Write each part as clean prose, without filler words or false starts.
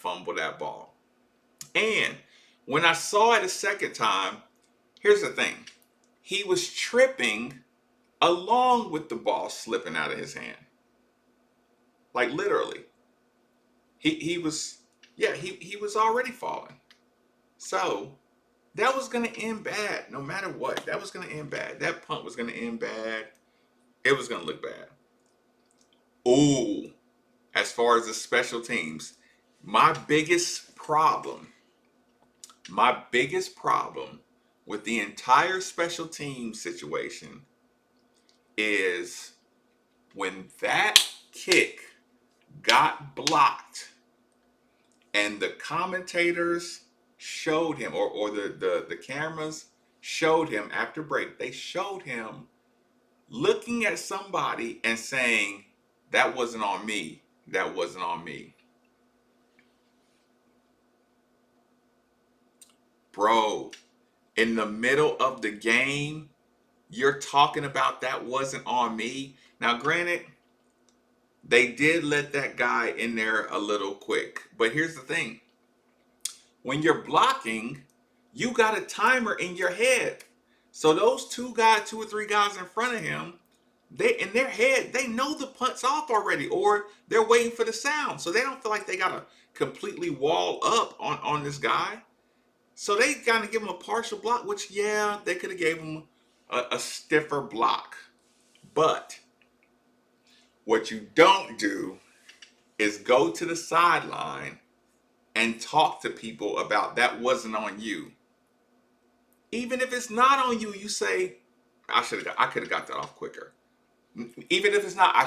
fumble that ball. And when I saw it a second time, here's the thing. He was tripping along with the ball slipping out of his hand. Like literally. He was yeah, he was already falling. So that was gonna end bad no matter what. That was gonna end bad. That punt was gonna end bad. It was gonna look bad. Ooh, as far as the special teams, my biggest problem, my biggest problem with the entire special team situation is when that kick got blocked and the commentators showed him, or the cameras showed him after break, they showed him looking at somebody and saying, that wasn't on me. That wasn't on me. Bro, in the middle of the game, you're talking about that wasn't on me. Now, granted, they did let that guy in there a little quick. But here's the thing. When you're blocking, you got a timer in your head. So those two or three guys in front of him, they in their head, they know the punt's off already, or they're waiting for the sound. So they don't feel like they gotta completely wall up on this guy. So they kind of give him a partial block, which yeah, they could have gave him a stiffer block. But what you don't do is go to the sideline and talk to people about that wasn't on you. Even if it's not on you, you say, I could have got that off quicker. Even if it's not, I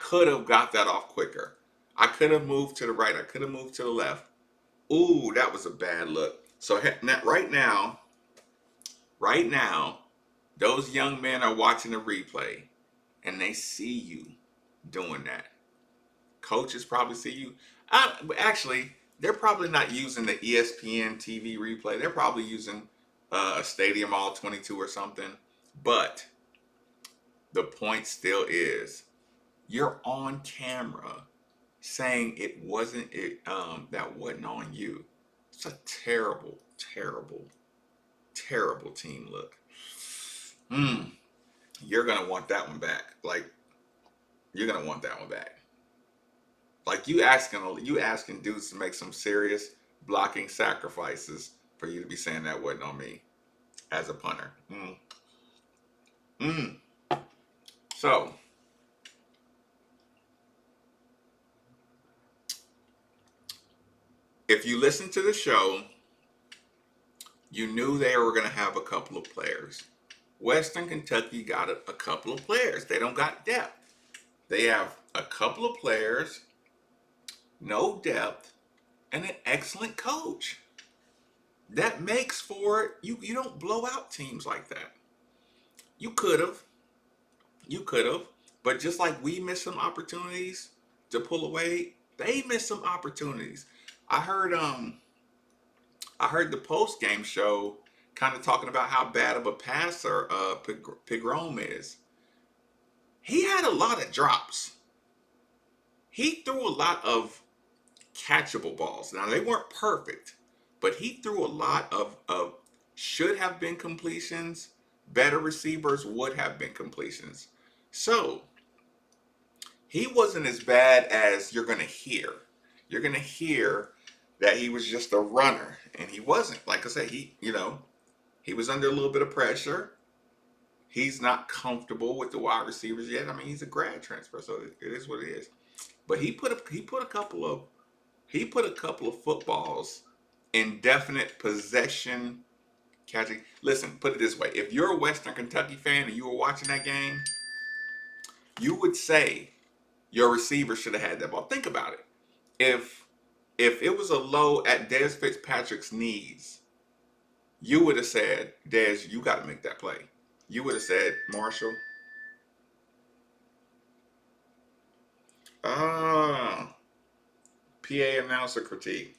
could have got that off quicker. I could have moved to the right. I could have moved to the left. Ooh, that was a bad look. So right now, those young men are watching the replay and they see you doing that. Coaches probably see you. Actually, they're probably not using the ESPN TV replay. They're probably using a Stadium All 22 or something. But the point still is, you're on camera saying that wasn't on you. It's a terrible, terrible, terrible team look. You're gonna want that one back. Like, you're gonna want that one back. Like, you asking dudes to make some serious blocking sacrifices for you to be saying that wasn't on me as a punter. Mm. So if you listen to the show, you knew they were going to have a couple of players. Western Kentucky got a couple of players. They don't got depth. They have a couple of players, no depth, and an excellent coach. That makes for you don't blow out teams like that. You could have. You could have. But just like we missed some opportunities to pull away, they missed some opportunities. I heard I heard the post game show kind of talking about how bad of a passer Pigrom is. He had a lot of drops. He threw a lot of catchable balls. Now they weren't perfect, but he threw a lot of should have been completions. Better receivers would have been completions. So he wasn't as bad as you're gonna hear. You're gonna hear that he was just a runner, and he wasn't. Like I said, he was under a little bit of pressure. He's not comfortable with the wide receivers yet. I mean, he's a grad transfer, so it is what it is. But he put a couple of footballs in definite possession catching. Listen, put it this way: if you're a Western Kentucky fan and you were watching that game, you would say your receiver should have had that ball. Think about it. If it was a low at Dez Fitzpatrick's knees, you would have said, Dez, you got to make that play. You would have said, Marshall, ah, PA announcer critique.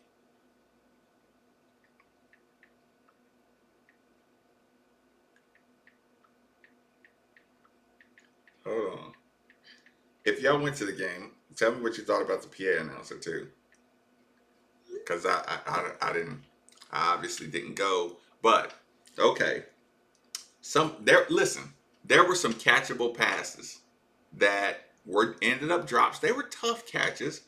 Hold on. If y'all went to the game, tell me what you thought about the PA announcer too. because I didn't, I obviously didn't go. But okay, listen, there were some catchable passes that were ended up drops. They were tough catches,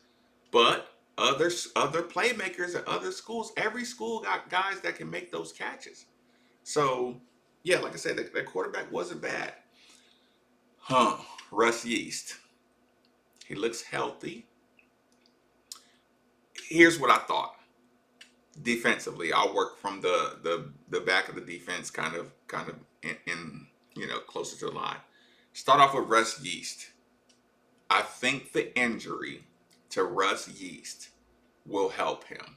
but other playmakers at other schools, every school got guys that can make those catches. So yeah, like I said, the quarterback wasn't bad. Huh? Russ Yeast. He looks healthy. Here's what I thought. Defensively, I'll work from the back of the defense, kind of in closer to the line. Start off with Russ Yeast. I think the injury to Russ Yeast will help him.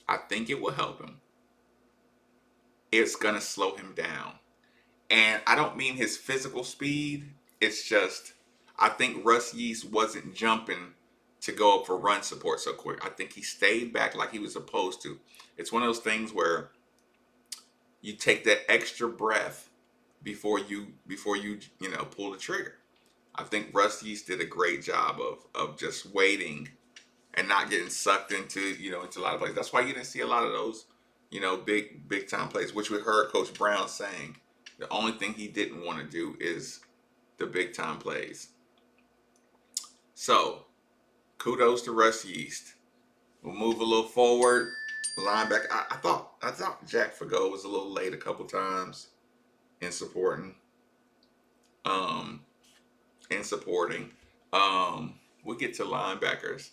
I think it will help him. It's gonna slow him down, and I don't mean his physical speed. It's just I think Russ Yeast wasn't jumping to go up for run support so quick. I think he stayed back like he was supposed to. It's one of those things where you take that extra breath before you pull the trigger. I think Russ Yeast did a great job of just waiting and not getting sucked into a lot of plays. That's why you didn't see a lot of those big time plays, which we heard Coach Brown saying. The only thing he didn't want to do is the big time plays. So kudos to Russ Yeast. We'll move a little forward. Linebacker. I thought Jack Fago was a little late a couple times in supporting. Um, in supporting. We get to linebackers.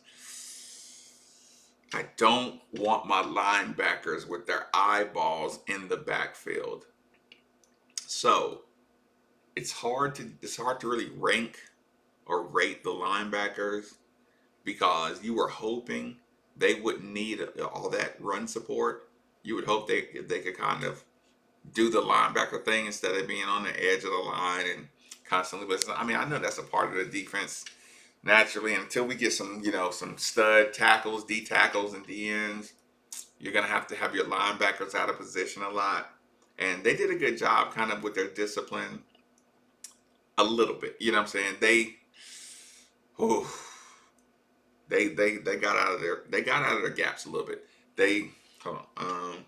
I don't want my linebackers with their eyeballs in the backfield. So it's hard to really rank or rate the linebackers because you were hoping they wouldn't need all that run support. You would hope they could kind of do the linebacker thing instead of being on the edge of the line and constantly. But I mean, I know that's a part of the defense naturally. Until we get some stud tackles, D tackles, and DNs, you're gonna have to have your linebackers out of position a lot. And they did a good job, kind of with their discipline, a little bit. You know what I'm saying? Whew, they got out of their gaps a little bit. They hold on.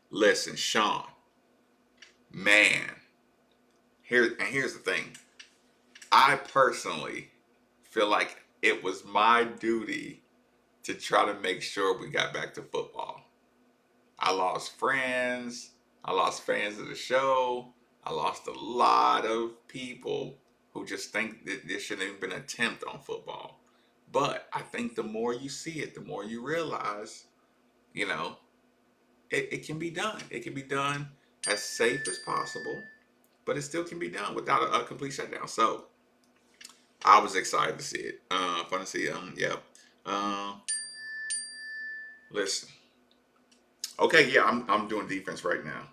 Listen, Sean, man. Here's the thing. I personally feel like it was my duty to try to make sure we got back to football. I lost friends. I lost fans of the show. I lost a lot of people who just think that there shouldn't even been an attempt on football. But I think the more you see it, the more you realize, you know, it can be done. It can be done as safe as possible, but it still can be done without a complete shutdown. So I was excited to see it. Fun to see. Yeah. Um, Listen. Okay, yeah, I'm doing defense right now.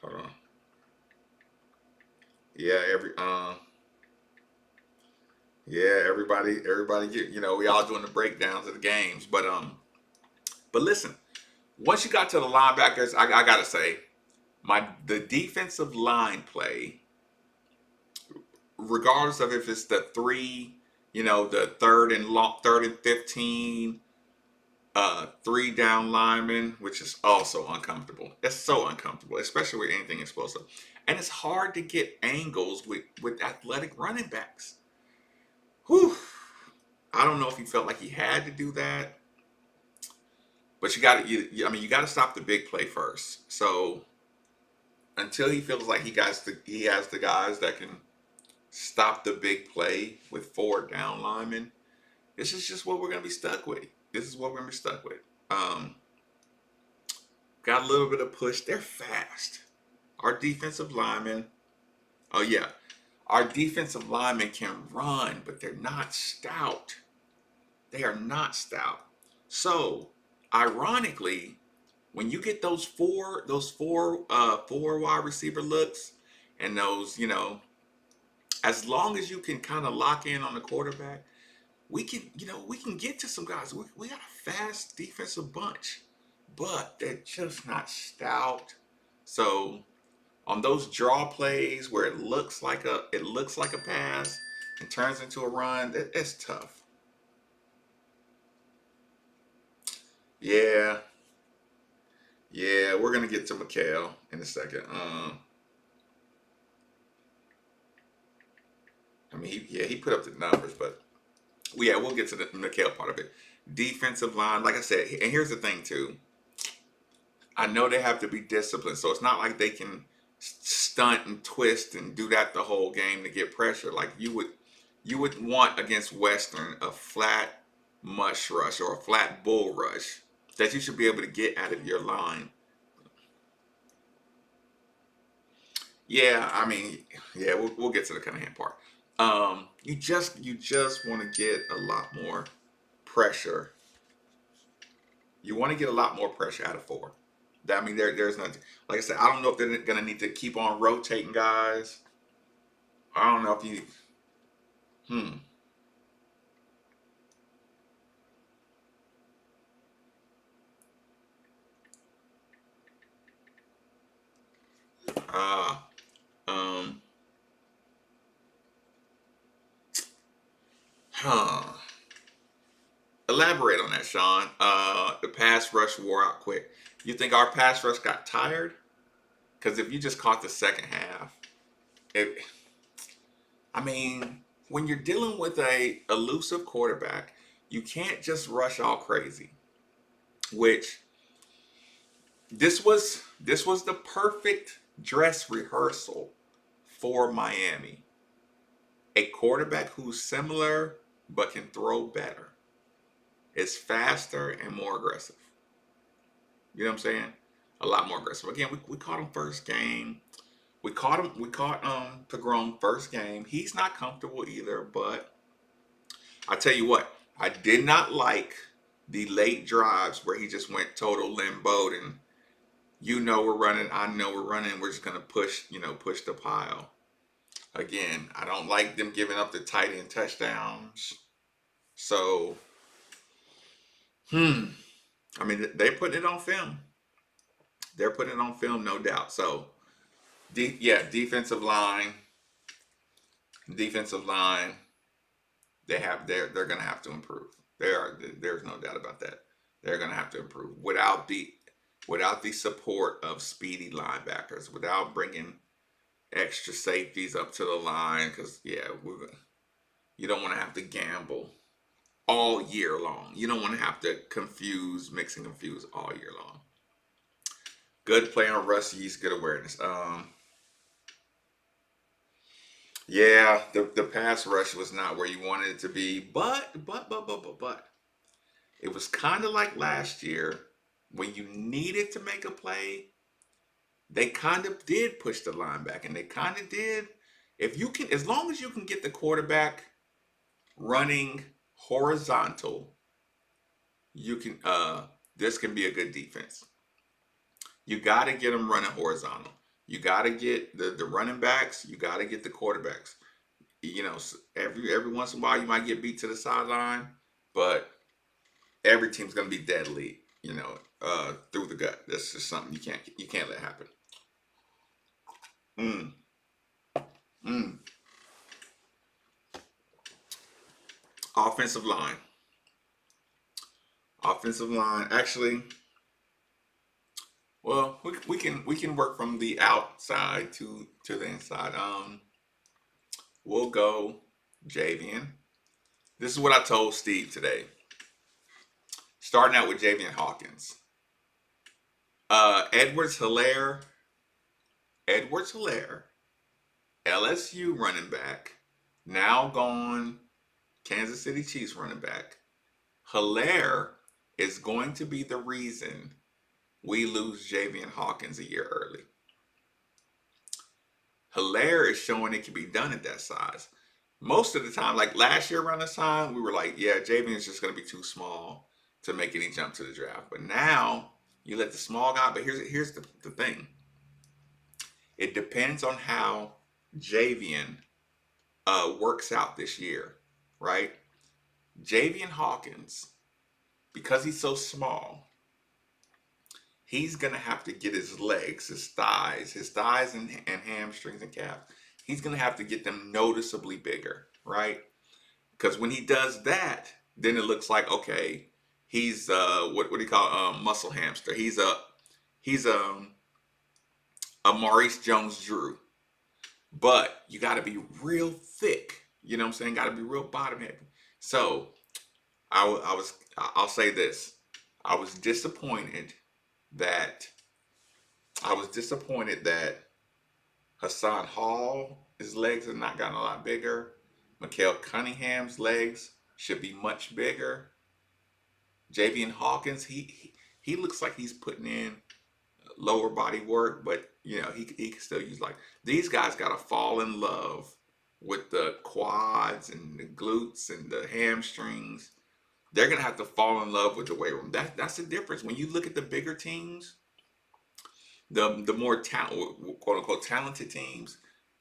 Hold on. Yeah, everybody get we all doing the breakdowns of the games. But listen, once you got to the linebackers, I gotta say, the defensive line play, regardless of if it's the three, the third and 15, three down linemen, which is also uncomfortable. It's so uncomfortable, especially with anything explosive. And it's hard to get angles with athletic running backs. Whew. I don't know if he felt like he had to do that, but you got to stop the big play first. So until he feels like he has the guys that can stop the big play with four down linemen, this is just what we're gonna be stuck with. This is what we're gonna be stuck with. Um, got a little bit of push. They're fast. Our defensive linemen. Oh yeah, our defensive linemen can run, but they're not stout. They are not stout. So, ironically, when you get those four wide receiver looks and those, as long as you can kind of lock in on the quarterback, we can get to some guys. We got a fast defensive bunch, but they're just not stout. So on those draw plays where it looks like a pass and turns into a run, it's tough. Yeah, yeah, we're gonna get to McHale in a second. I mean, he put up the numbers, but yeah, we'll get to the McHale part of it. Defensive line, like I said, and here's the thing too. I know they have to be disciplined, so it's not like they can stunt and twist and do that the whole game to get pressure. Like you would want against Western a flat mush rush or a flat bull rush that you should be able to get out of your line. Yeah, I mean, yeah, we'll get to the Cunningham part. You just want to get a lot more pressure. You want to get a lot more pressure out of four. I mean, there's nothing. Like I said, I don't know if they're gonna need to keep on rotating guys. I don't know if you. Hmm. Ah. Um. Huh. Elaborate on that, Sean. The pass rush wore out quick. You think our pass rush got tired? Because if you just caught the second half, it. I mean, when you're dealing with a elusive quarterback, you can't just rush all crazy. Which this was the perfect dress rehearsal for Miami. A quarterback who's similar but can throw better, is faster and more aggressive. You know what I'm saying? A lot more aggressive. Again, we caught him first game. We caught Pagrom first game. He's not comfortable either, but I tell you what, I did not like the late drives where he just went total limbo and you know we're running, I know we're running, we're just gonna push, push the pile. Again, I don't like them giving up the tight end touchdowns. So, hmm. I mean, they put it on film. They're putting it on film, no doubt. So, yeah, defensive line. They're gonna have to improve. There's no doubt about that. They're gonna have to improve without the support of speedy linebackers, without bringing extra safeties up to the line. Because yeah, you don't want to have to gamble all year long. You don't want to have to mix and confuse all year long. Good play on Rusty's, good awareness. Yeah, the pass rush was not where you wanted it to be, but it was kind of like last year when you needed to make a play. They kind of did push the line back, and they kind of did. If you can, as long as you can get the quarterback running horizontal, you can. This can be a good defense. You got to get them running horizontal. You got to get the running backs. You got to get the quarterbacks. Every once in a while you might get beat to the sideline, but every team's going to be deadly. Through the gut. That's just something you can't let happen. Mm, mm. Offensive line. Offensive line. Actually, well, we can work from the outside to the inside. We'll go Javian. This is what I told Steve today. Starting out with Javian Hawkins. Edwards Hilaire. Edwards Hilaire. LSU running back. Now gone Kansas City Chiefs running back. Hilaire is going to be the reason we lose Javian Hawkins a year early. Hilaire is showing it can be done at that size. Most of the time, like last year around this time, we were like, yeah, Javian is just going to be too small to make any jump to the draft. But now you let the small guy, but here's the thing. It depends on how Javian works out this year, right? Javian Hawkins, because he's so small, he's gonna have to get his legs, his thighs and hamstrings and calves. He's gonna have to get them noticeably bigger, right? Because when he does that, then it looks like okay, he's what do you call muscle hamster? He's a Maurice Jones-Drew, but you got to be real thick. You know what I'm saying? Got to be real bottom heavy. So I'll say this: I was disappointed that I was disappointed that Hassan Hall, his legs have not gotten a lot bigger. Mikael Cunningham's legs should be much bigger. Javian Hawkins, he looks like he's putting in lower body work, but he can still use like these guys got to fall in love with the quads and the glutes and the hamstrings. They're gonna have to fall in love with the weight room. That's the difference. When you look at the bigger teams, the more talent, quote unquote talented teams,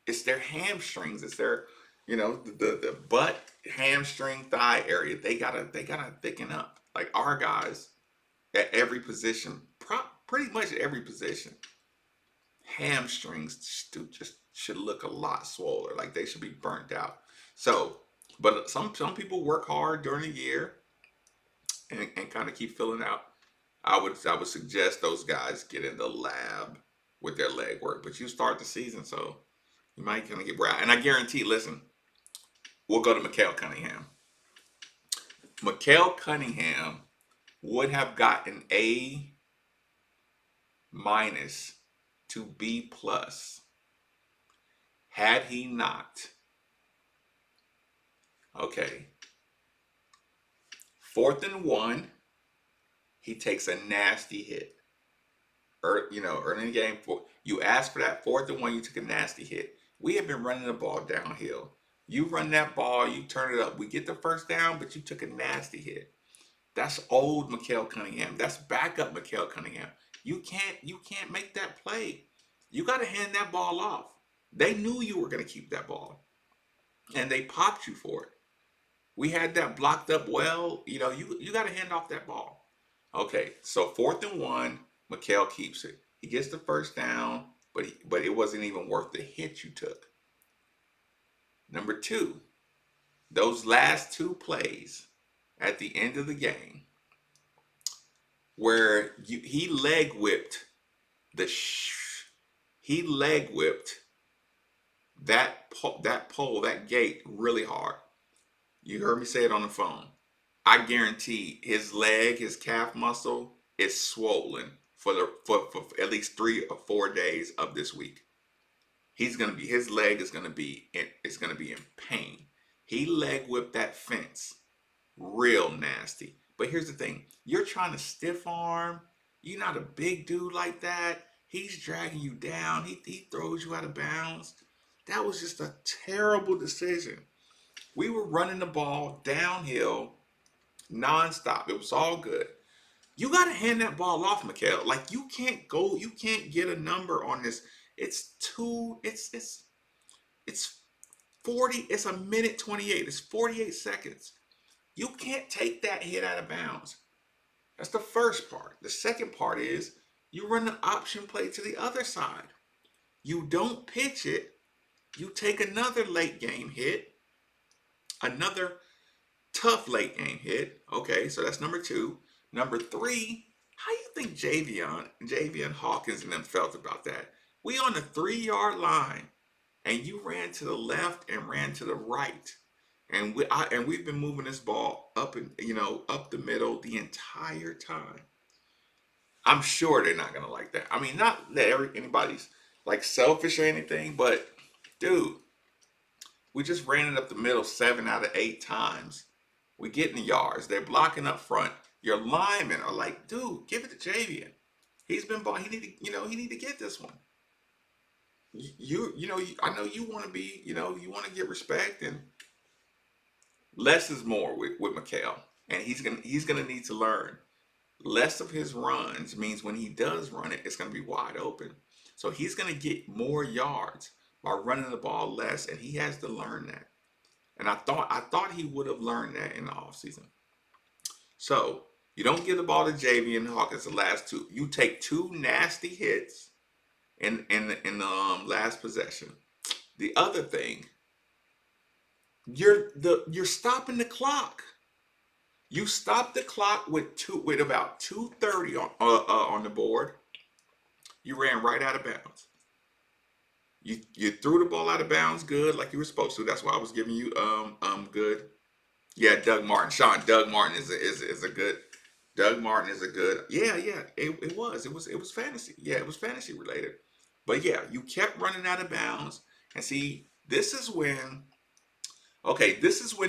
it's their hamstrings. It's their the butt, hamstring, thigh area. They gotta thicken up. Like our guys at every position, pretty much at every position, hamstrings just should look a lot swoller. Like they should be burnt out. So, but some people work hard during the year and kind of keep filling out. I would suggest those guys get in the lab with their leg work. But you start the season, so you might kind of get brown. And I guarantee, listen, we'll go to Mikael Cunningham. Mikael Cunningham would have gotten A minus to B plus had he not. Okay. 4th and 1, he takes a nasty hit. Early in the game, you asked for that 4th and 1, you took a nasty hit. We have been running the ball downhill. You run that ball, you turn it up. We get the first down, but you took a nasty hit. That's old Mikael Cunningham. That's backup Mikael Cunningham. You can't make that play. You got to hand that ball off. They knew you were going to keep that ball, and they popped you for it. We had that blocked up well. You got to hand off that ball. Okay, so 4th and 1, Mikael keeps it. He gets the first down, but it wasn't even worth the hit you took. Number 2, those last 2 plays at the end of the game where he leg whipped that gate really hard. You heard me say it on the phone. I guarantee his leg, his calf muscle is swollen for at least 3 or 4 days of this week. His leg is gonna be in pain. He leg whipped that fence real nasty. But here's the thing: you're trying to stiff arm. You're not a big dude like that. He's dragging you down. He throws you out of bounds. That was just a terrible decision. We were running the ball downhill nonstop. It was all good. You got to hand that ball off, Mikael. Like you can't get a number on this. It's 40, it's a minute 28. It's 48 seconds. You can't take that hit out of bounds. That's the first part. The second part is you run the option play to the other side. You don't pitch it. You take another late game hit, another tough late game hit. Okay, so that's number 2. Number 3, how you think Javian Hawkins and them felt about that? We on the 3-yard line, and you ran to the left and ran to the right. And we've been moving this ball up up the middle the entire time. I'm sure they're not gonna like that. I mean, not that anybody's like selfish or anything, but dude, we just ran it up the middle 7 out of 8 times. We get in the yards. They're blocking up front. Your linemen are like, dude, give it to Javian. He's been ball. He need to get this one. I know you want to be, you want to get respect, and less is more with Mikael, and he's gonna need to learn. Less of his runs means when he does run it, it's gonna be wide open. So he's gonna get more yards by running the ball less, and he has to learn that. And I thought he would have learned that in the offseason. So You don't give the ball to Javian Hawkins the last two. You take two nasty hits in the last possession. The other thing, you're stopping the clock. You stop the clock with about 2:30 on the board. You ran right out of bounds. You threw the ball out of bounds good like you were supposed to. That's why I was giving you good. Yeah, Doug Martin. Sean, Doug Martin is a good. Doug Martin is a good. Yeah, yeah. It was fantasy. Yeah, it was fantasy related. But yeah, you kept running out of bounds. And see, this is when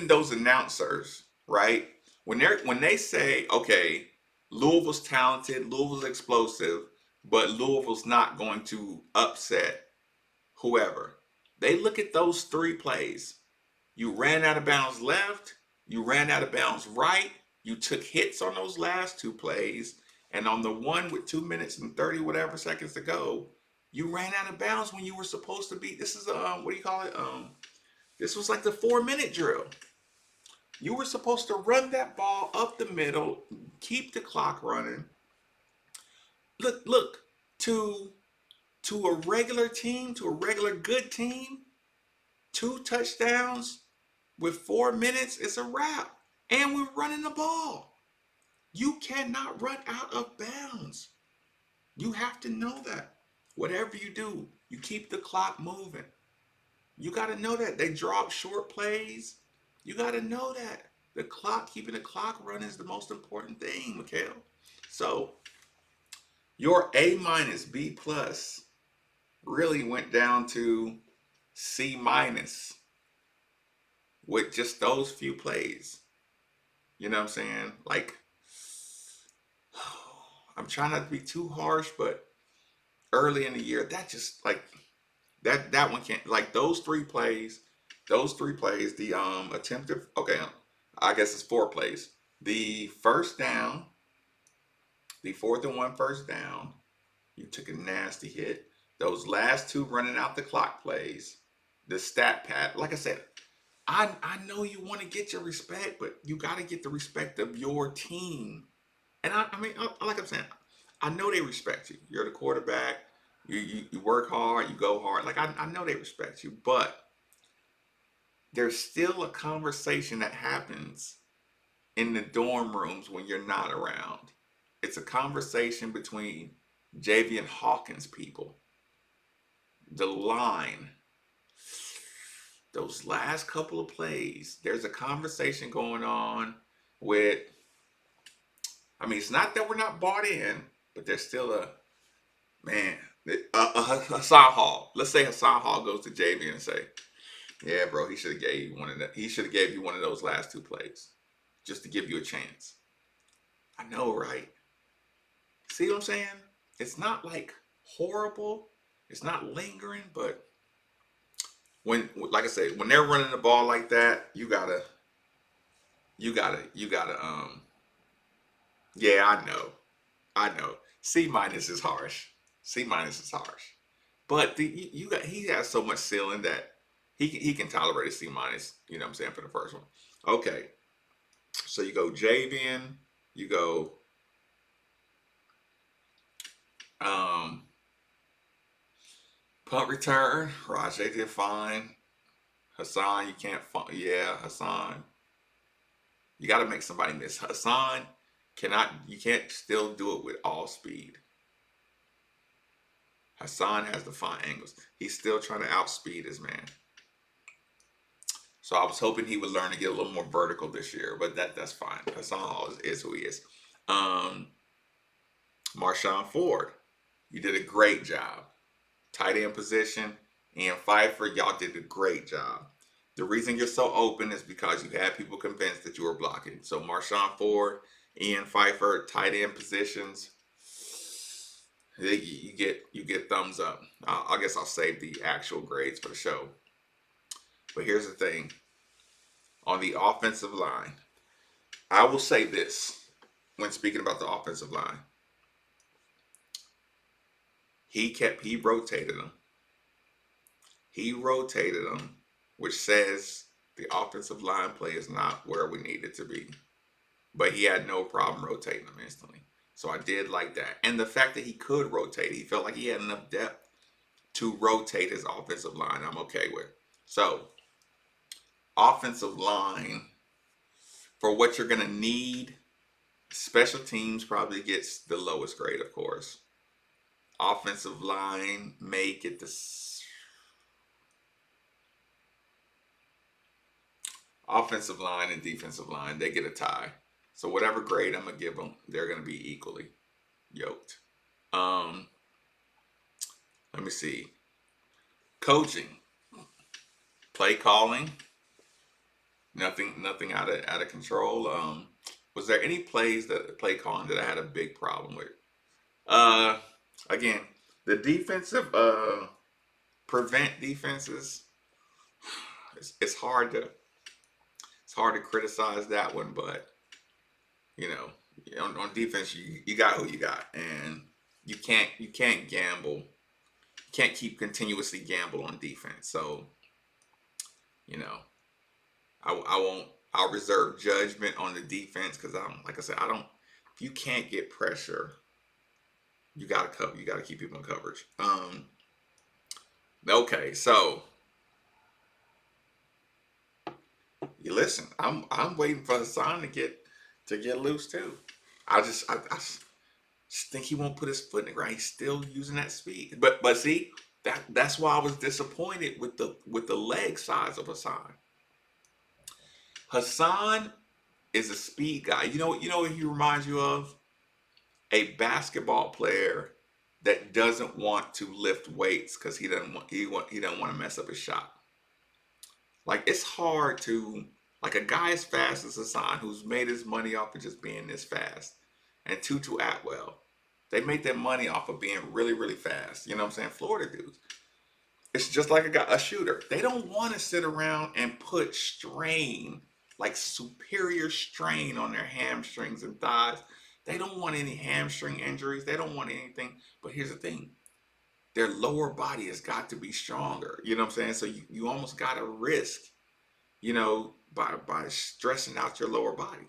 those announcers, right? When they say, okay, Louisville's talented, Louisville's explosive, but Louisville's not going to upset whoever. They look at those three plays. You ran out of bounds left, you ran out of bounds right, you took hits on those last two plays, and on the one with 2 minutes and 30 whatever seconds to go, you ran out of bounds when you were supposed to be. This is what do you call it? This was like the 4 minute drill. You were supposed to run that ball up the middle, keep the clock running. Look, to to a regular team, to a regular good team, two touchdowns with 4 minutes is a wrap. And we're running the ball. You cannot run out of bounds. You have to know that. Whatever you do, you keep the clock moving. You got to know that. They draw up short plays. You got to know that. Keeping the clock running is the most important thing, Mikhail. So your A minus, B plus really went down to C minus with just those few plays. You know what I'm saying? Like, I'm trying not to be too harsh, but early in the year, that just like that one can't, like those three plays, the attempted, okay, I guess it's four plays. The first down, the 4th and 1 first down, you took a nasty hit. Those last two running out the clock plays, the stat pad, like I said, I know you want to get your respect, but you got to get the respect of your team. And I mean, like I'm saying, I know they respect you. You're the quarterback. You work hard. You go hard. Like I know they respect you, but there's still a conversation that happens in the dorm rooms when you're not around. It's a conversation between Javian Hawkins people, the line, those last couple of plays. There's a conversation going on with. I mean, it's not that we're not bought in, but there's still a man. Hassan Hall. Let's say Hassan Hall goes to JV and say, "Yeah, bro, he should have gave you one of that. He should have gave you one of those last two plays, just to give you a chance." I know, right? See what I'm saying? It's not like horrible. It's not lingering, but like I said, when they're running the ball like that, you gotta. Yeah, I know. C minus is harsh. C minus is harsh. But he has so much ceiling that he can tolerate a C minus. You know what I'm saying, for the first one. Okay, so you go Javian, you go um, punt return. Rajay did fine. Hassan, you can't. Yeah, Hassan, you got to make somebody miss. Hassan cannot. You can't still do it with all speed. Hassan has to find angles. He's still trying to outspeed his man. So I was hoping he would learn to get a little more vertical this year, but that's fine. Hassan is who he is. Um, Marshawn Ford, you did a great job. Tight end position. Ian Pfeiffer, y'all did a great job. The reason you're so open is because you had people convinced that you were blocking. So Marshawn Ford, Ian Pfeiffer, tight end positions, you get thumbs up. I guess I'll save the actual grades for the show. But here's the thing. On the offensive line, I will say this when speaking about the offensive line. He rotated them. He rotated them, which says the offensive line play is not where we need it to be. but he had no problem rotating them instantly. So I did like that. And the fact that he could rotate, he felt like he had enough depth to rotate his offensive line, I'm okay with. So, offensive line, for what you're going to need, special teams probably gets the lowest grade, of course. Offensive line may get the offensive line and defensive line, they get a tie. So whatever grade I'm gonna give them, they're gonna be equally yoked. Um, Let me see. Coaching, play calling, nothing out of control. Was there any play calling that I had a big problem with? Uh, Again, the defensive prevent defenses. It's hard to criticize that one, but you know, on defense you got who you got, and you can't gamble. You can't keep continuously gamble on defense. So you know, I won't. I'll reserve judgment on the defense because I'm like I said, I don't. If you can't get pressure, you gotta cover. You gotta keep people in coverage. Okay, so you listen. I'm waiting for Hassan to get loose too. I just think he won't put his foot in the ground. He's still using that speed. But see, that's why I was disappointed with the leg size of Hassan. Hassan is a speed guy. You know what he reminds you of? A basketball player that doesn't want to lift weights because he doesn't want to mess up his shot. Like it's hard to like a guy as fast as Hassan who's made his money off of just being this fast, and Tutu Atwell, they make their money off of being really really fast. You know what I'm saying? Florida dudes. It's just like a shooter. They don't want to sit around and put strain, like superior strain on their hamstrings and thighs. They don't want any hamstring injuries. They don't want anything. But here's the thing. Their lower body has got to be stronger. You know what I'm saying? So you almost got to risk, by stressing out your lower body.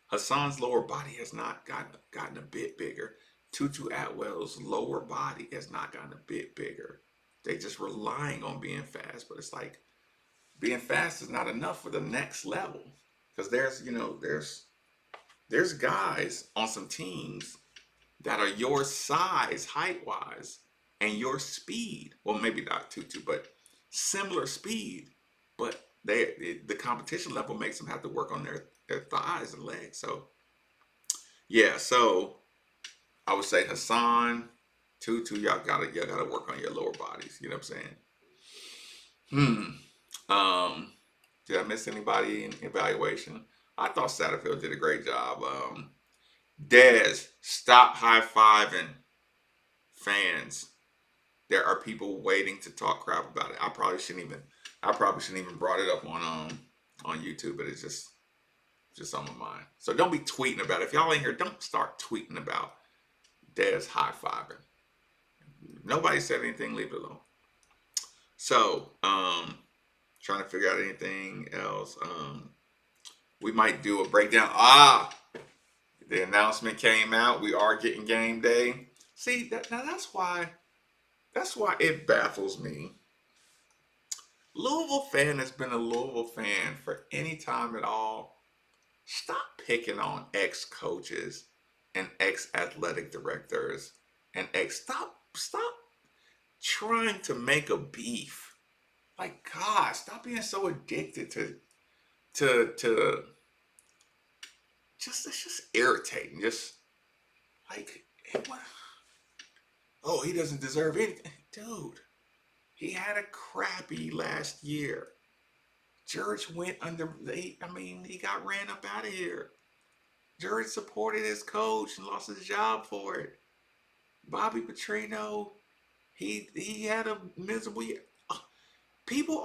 Hassan's lower body has not gotten a bit bigger. Tutu Atwell's lower body has not gotten a bit bigger. They just relying on being fast, but it's like being fast is not enough for the next level because there's guys on some teams that are your size height wise and your speed. Well, maybe not Tutu, but similar speed. But the competition level makes them have to work on their thighs and legs. So yeah, so I would say Hassan, Tutu, y'all gotta work on your lower bodies. You know what I'm saying? Did I miss anybody in evaluation? I thought Satterfield did a great job. Dez, stop high fiving fans. There are people waiting to talk crap about it. I probably shouldn't even brought it up on YouTube, but it's just on my mind. So don't be tweeting about it. If y'all ain't here, don't start tweeting about Dez high fiving. Nobody said anything, leave it alone. So, trying to figure out anything else. We might do a breakdown. The announcement came out. We are getting game day. See, that's why it baffles me. Louisville fan has been a Louisville fan for any time at all. Stop picking on ex-coaches and ex-athletic directors and stop trying to make a beef. Like, God, stop being so addicted to it's just irritating. Just like, oh, he doesn't deserve anything. Dude, he had a crappy last year. Jurich went he got ran up out of here. Jurich supported his coach and lost his job for it. Bobby Petrino, he had a miserable year. People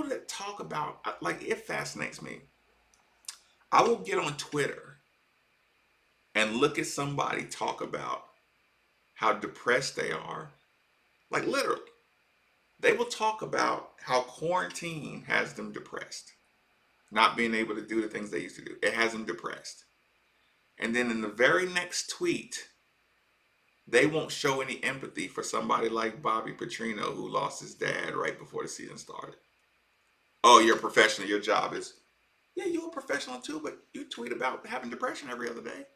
that talk about, like, it fascinates me. I will get on Twitter and look at somebody talk about how depressed they are. Like, literally, they will talk about how quarantine has them depressed. not being able to do the things they used to do. It has them depressed. And then in the very next tweet, they won't show any empathy for somebody like Bobby Petrino, who lost his dad right before the season started. Oh, you're a professional. Your job is, yeah, you're a professional too, but you tweet about having depression every other day.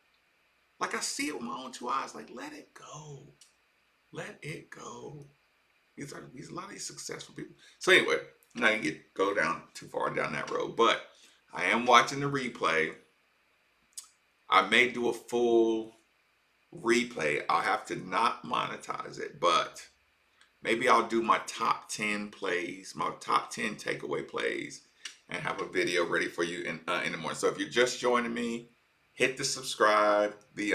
Like, I see it with my own two eyes. Like, let it go. Let it go. These are a lot of these successful people. So anyway, I'm not gonna go down too far down that road, but I am watching the replay. I may do a full replay. I'll have to not monetize it, but maybe I'll do my top 10 plays, my top 10 takeaway plays, and have a video ready for you in the morning. So if you're just joining me, hit the subscribe. The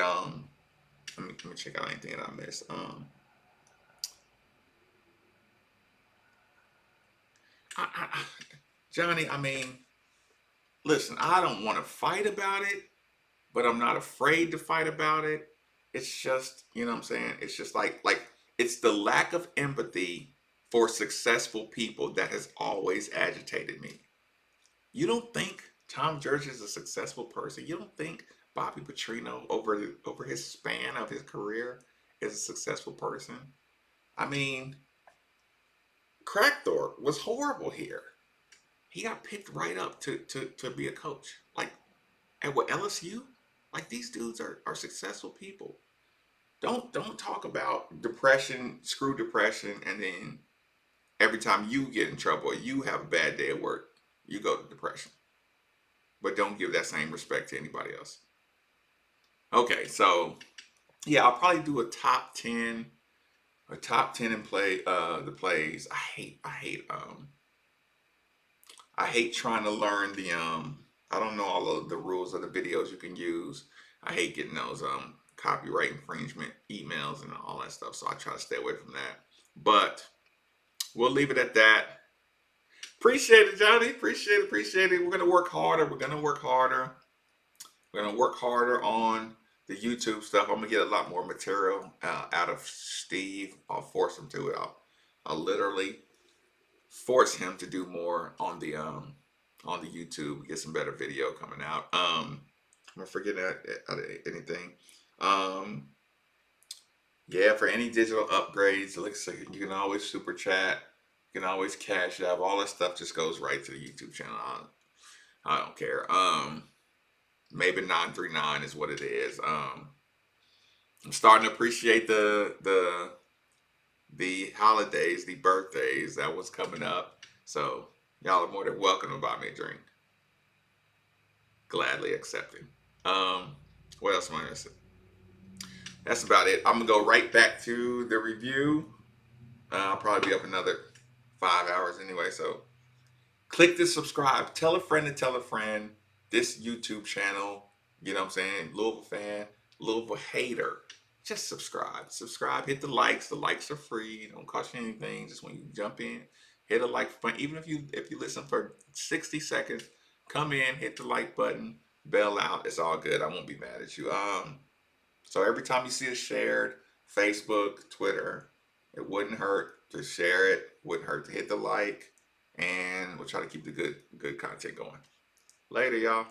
let me check out anything that I missed. Johnny, I mean, listen, I don't want to fight about it, but I'm not afraid to fight about it. It's just, you know what I'm saying? It's just like it's the lack of empathy for successful people that has always agitated me. You don't think Tom Judge is a successful person? You don't think Bobby Petrino over his span of his career is a successful person? I mean, Crackthorpe was horrible here. He got picked right up to be a coach. Like at what LSU? Like these dudes are successful people. Don't talk about depression, screw depression, and then every time you get in trouble or you have a bad day at work, you go to depression. But don't give that same respect to anybody else. Okay, so yeah, I'll probably do a top 10 and play the plays. I hate trying to learn the I don't know all of the rules of the videos you can use. I hate getting those copyright infringement emails and all that stuff, so I try to stay away from that. But we'll leave it at that. Appreciate it, Johnny. Appreciate it. We're gonna work harder. We're gonna work harder on the YouTube stuff. I'm gonna get a lot more material out of Steve. I'll force him to it. I'll literally force him to do more on the YouTube. Get some better video coming out. I'm forgetting anything. Yeah, for any digital upgrades, it looks like you can always super chat. You can always cash out. All that stuff just goes right to the YouTube channel. I don't care. Maybe 939 is what it is. I'm starting to appreciate the holidays, the birthdays that was coming up. So y'all are more than welcome to buy me a drink. Gladly accepting. What else am I missing? That's about it. I'm gonna go right back to the review. I'll probably be up another 5 hours anyway. So click the subscribe. Tell a friend to tell a friend. This YouTube channel, you know what I'm saying? Louisville fan, Louisville hater. Just subscribe. Subscribe. Hit the likes. The likes are free. Don't cost you anything. Just when you jump in, hit a like button. Even if you listen for 60 seconds, come in, hit the like button, bail out. It's all good. I won't be mad at you. So every time you see it shared, Facebook, Twitter, it wouldn't hurt to share it. Wouldn't hurt to hit the like, and we'll try to keep the good content going. Later, y'all.